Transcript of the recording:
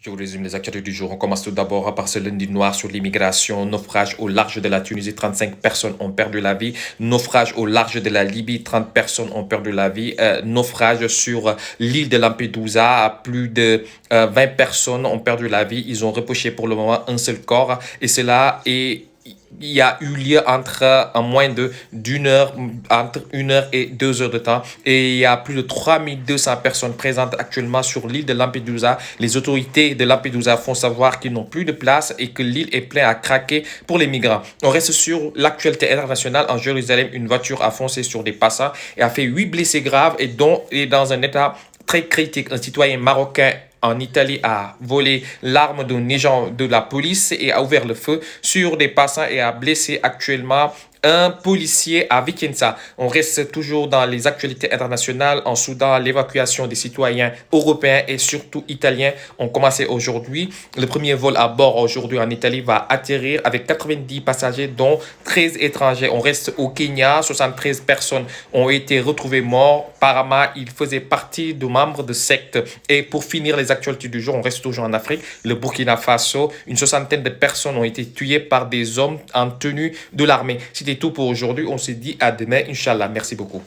Je vous résume les actualités du jour. On commence tout d'abord par ce lundi noir sur l'immigration. Naufrage au large de la Tunisie, 35 personnes ont perdu la vie. Naufrage au large de la Libye, 30 personnes ont perdu la vie. Naufrage sur l'île de Lampedusa, plus de 20 personnes ont perdu la vie. Ils ont repêché pour le moment un seul corps et cela est il y a eu lieu en moins d'une heure, entre 1 heure et 2 heures de temps. Et il y a plus de 3200 personnes présentes actuellement sur l'île de Lampedusa. Les autorités de Lampedusa font savoir qu'ils n'ont plus de place et que l'île est pleine à craquer pour les migrants. On reste sur l'actualité internationale. En Jérusalem, une voiture a foncé sur des passants et a fait 8 blessés graves et dont est dans un état très critique. Un citoyen marocain en Italie a volé l'arme d'un agent de la police et a ouvert le feu sur des passants et a blessé actuellement un policier à Vicenza. On reste toujours dans les actualités internationales. En Soudan, l'évacuation des citoyens européens et surtout italiens ont commencé aujourd'hui. Le premier vol à bord aujourd'hui en Italie va atterrir avec 90 passagers, dont 13 étrangers. On reste au Kenya. 73 personnes ont été retrouvées mortes. Apparemment, ils faisaient partie de membres de sectes. Et pour finir les actualités du jour, on reste toujours en Afrique. Le Burkina Faso, une soixantaine de personnes ont été tuées par des hommes en tenue de l'armée. C'était tout pour aujourd'hui. On se dit à demain, Inch'Allah. Merci beaucoup.